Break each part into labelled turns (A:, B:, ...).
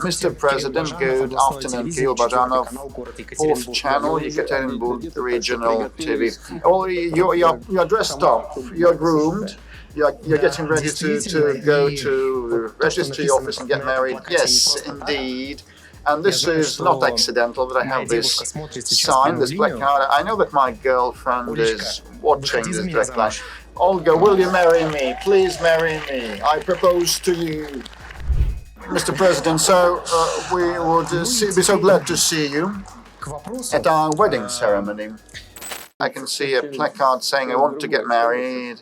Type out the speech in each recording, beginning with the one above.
A: Mr. President, good afternoon. Kirill Bajanov, 4th channel, Yekaterinburg Regional TV. Oh, you're dressed up, you're groomed, you're getting ready to go to the registry office and get married. Yes, indeed. And this is not accidental that I have this sign, this placard. I know that my girlfriend is watching this direct line. Olga, will you marry me? Please marry me. I propose to you. Mr. President, so we would be so glad to see you at our wedding ceremony. I can see a placard saying I want to get married.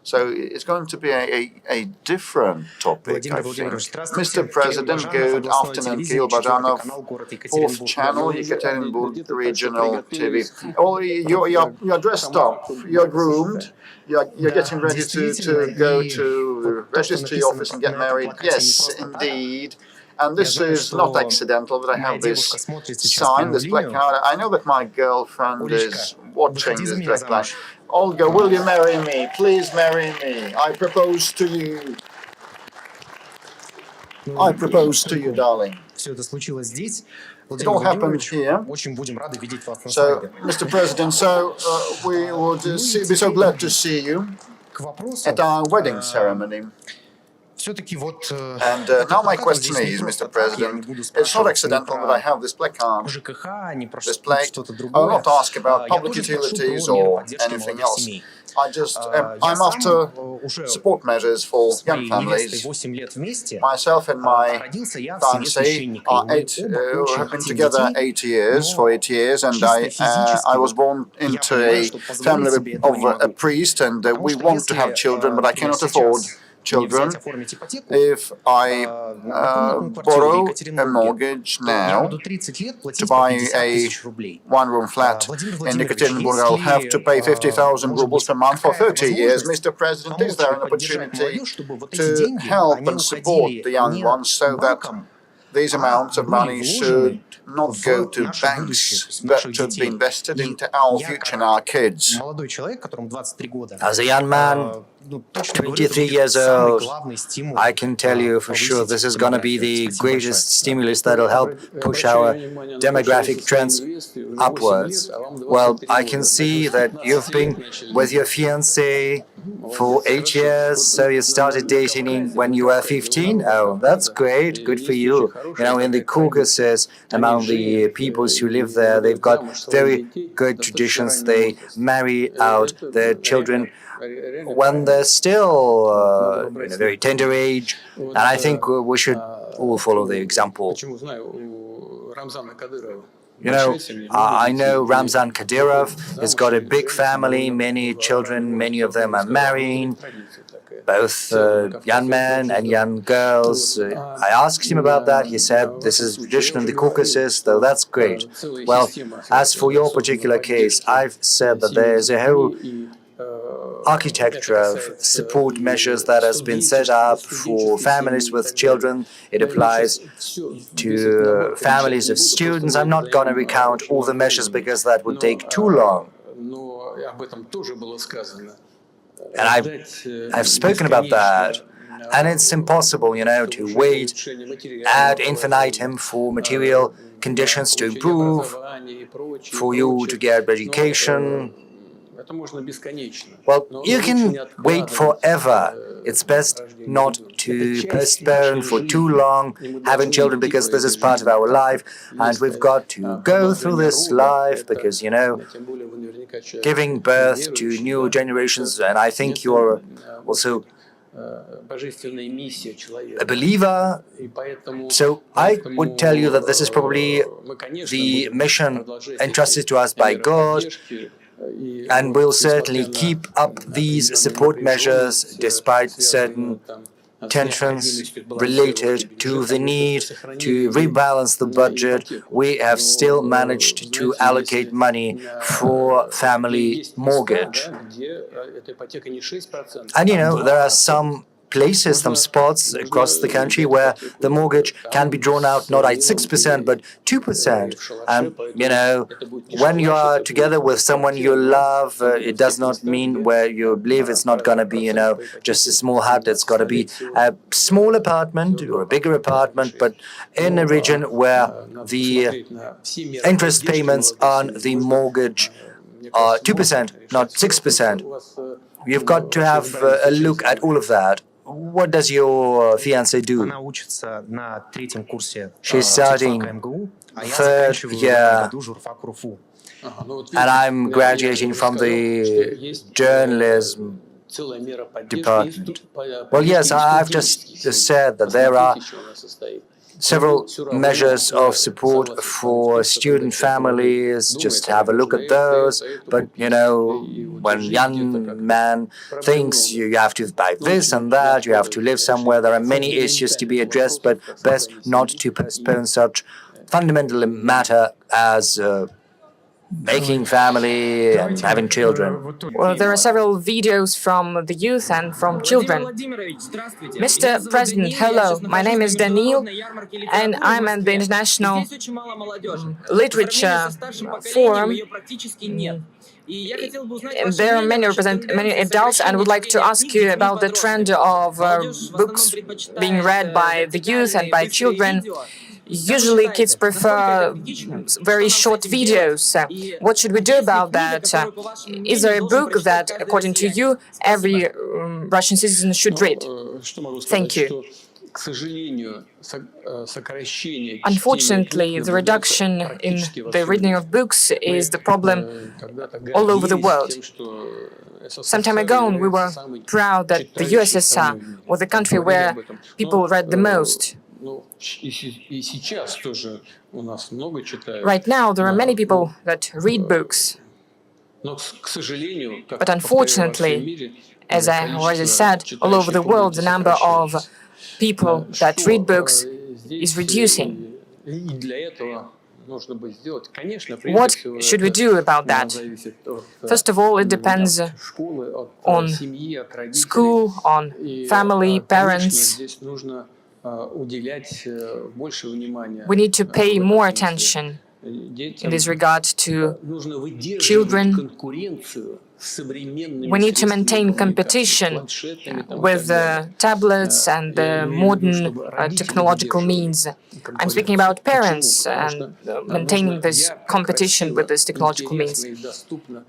A: So it's going to be a different topic, I think. Mr. President, good afternoon. Kirill Bajanov, 4th channel, Yekaterinburg Regional TV. Oh, you're dressed up, you're groomed, you're getting ready to go to the registry office and get married. Yes, indeed. And this is not accidental that I have this sign, this placard. I know that my girlfriend is watching this direct line. Olga, will you marry me? Please marry me. I propose to you. I propose to you, darling. It all happened here. So, Mr. President, so we would be so glad to see you at our wedding ceremony. And now my question is, Mr. President, it's not accidental that I have this placard, this plaque. I will not ask about public utilities or anything else. I'm after support measures for young families. Myself and my fiancée have been together 8 years, and I was born into a family of a priest, and we want to have children, but I cannot afford children. If I borrow a mortgage now to buy a one-room flat in Yekaterinburg, I'll have to pay 50,000 rubles per month for 30 years. Mr. President, is there an opportunity to help and support the young ones so that these amounts of money should not go to banks, but should be invested into our future and our kids?
B: As a young man, 23 years old, I can tell you for sure this is going to be the greatest stimulus that will help push our demographic trends upwards. Well, I can see that you've been with your fiancé for 8 years, so you started dating when you were 15? Oh, that's great, good for you. You know, in the Caucasus, among the peoples who live there, they've got very good traditions. They marry out their children when they're still in a very tender age, and I think we should all follow the example. You know, I know Ramzan Kadyrov has got a big family, many children, many of them are marrying, both young men and young girls. I asked him about that. He said this is tradition in the Caucasus, though that's great. Well, as for your particular case, I've said that there's a whole architecture of support measures that has been set up for families with children. It applies to families of students. I'm not going to recount all the measures because that would take too long. And I've spoken about that. And it's impossible, you know, to wait ad infinitum for material conditions to improve, for you to get education. Well, you can wait forever. It's best not to postpone for too long having children, because this is part of our life, and we've got to go through this life because, you know, giving birth to new generations, and I think you're also a believer, so I would tell you that this is probably the mission entrusted to us by God. And we'll certainly keep up these support measures despite certain tensions related to the need to rebalance the budget. We have still managed to allocate money for family mortgage. And you know, there are some places, some spots across the country where the mortgage can be drawn out not at 6% but 2%. And when you are together with someone you love, it does not mean where you live. It's not going to be, just a small hut. It's got to be a small apartment or a bigger apartment, but in a region where the interest payments on the mortgage are 2%, not 6%. You've got to have a look at all of that. What does your fiancée do? She's studying third year, and I'm graduating from the journalism department. Well, yes, I've just said that there are several measures of support for student families. Just have a look at those. But, when young man thinks you have to buy this and that, you have to live somewhere, there are many issues to be addressed, but best not to postpone such fundamental matter as making family and having children.
C: Well, there are several videos from the youth and from children. Mr. President, hello. My name is Daniil, and I'm at the International Literature Forum. And there are many adults, and would like to ask you about the trend of books being read by the youth and by children. Usually kids prefer very short videos. What should we do about that? Is there a book that, according to you, every Russian citizen should read? Thank you. Unfortunately, the reduction in the reading of books is the problem all over the world. Some time ago, we were proud that the USSR was the country where people read the most. Right now, there are many people that read books. But unfortunately, as I already said, all over the world, the number of people that read books is reducing. What should we do about that? First of all, it depends on school, on family, parents. We need to pay more attention in this regard to children. We need to maintain competition with tablets and modern technological means. I'm speaking about parents and maintaining this competition with this technological means.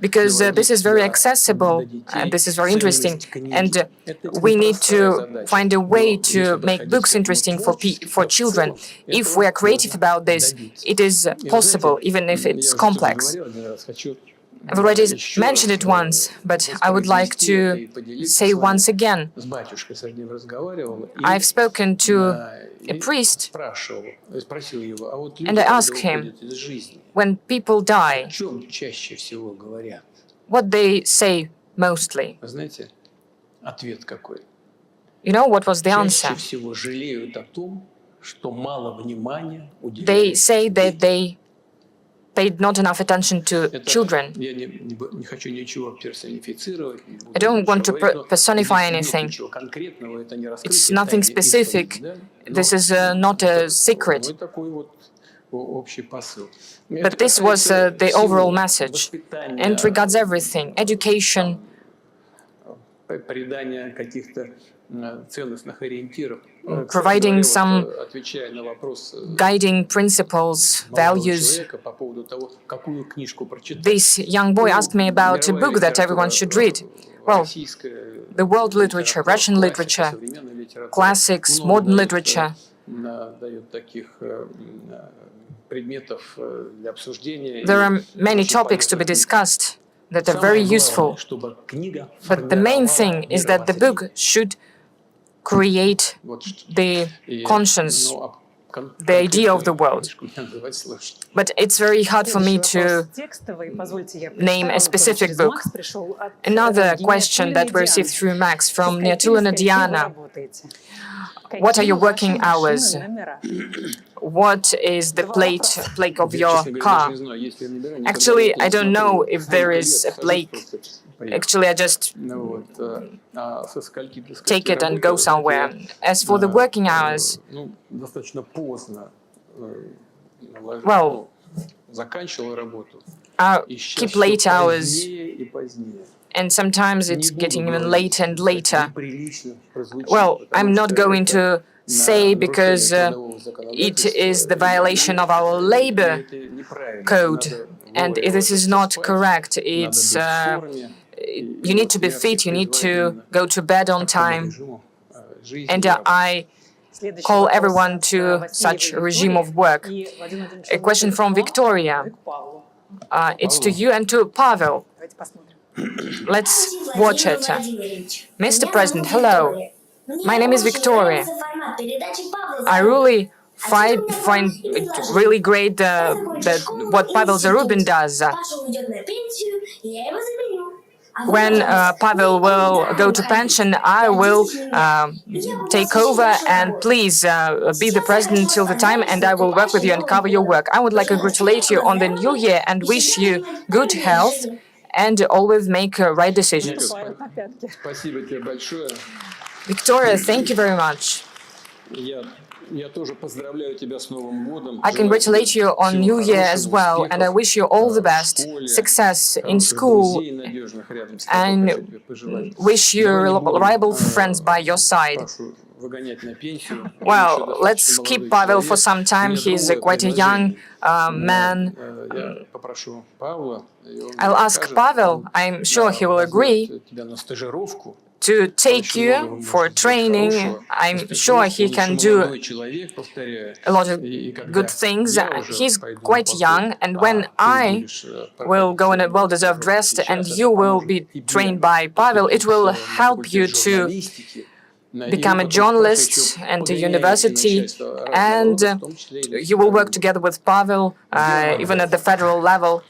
C: Because this is very accessible and this is very interesting. And we need to find a way to make books interesting for children. If we are creative about this, it is possible, even if it's complex. I've already mentioned it once, but I would like to say once again. I've spoken to a priest, and I asked him, when people die, what they say mostly. You know what was the answer? They say that they paid not enough attention to children. I don't want to personify anything. It's nothing specific. This is not a secret. But this was the overall message, and regards everything: education, providing some guiding principles, values. This young boy asked me about a book that everyone should read. Well, the world literature, Russian literature, classics, modern literature. There are many topics to be discussed that are very useful. But the main thing is that the book should create the conscience, the idea of the world. But it's very hard for me to name a specific book. Another question that we received through Max from Neatulina Diana. What are your working hours? What is the plate of your car? Actually, I don't know if there is a plate Actually, I just take it and go somewhere. As for the working hours, well, I keep late hours, and sometimes it's getting even later and later. Well, I'm not going to say because it is the violation of our labor code, and this is not correct. It's you need to be fit, you need to go to bed on time, and I call everyone to such a regime of work. A question from Victoria. It's to you and to Pavel. Let's watch it. Mr. President, hello. My name is Victoria. I really find it really great that what Pavel Zarubin does. When Pavel will go to pension, I will take over, and please be the president till the time, and I will work with you and cover your work. I would like to congratulate you on the new year and wish you good health and always make right decisions. Victoria, thank you very much. I congratulate you on New Year as well, and I wish you all the best, success in school, and wish you reliable friends by your side. Well, let's keep Pavel for some time. He's quite a young man. I'll ask Pavel, I'm sure he will agree, to take you for training. I'm sure he can do a lot of good things. He's quite young, and when I will go in a well-deserved rest and you will be trained by Pavel, it will help you to become a journalist and a university, and you will work together with Pavel, even at the federal level.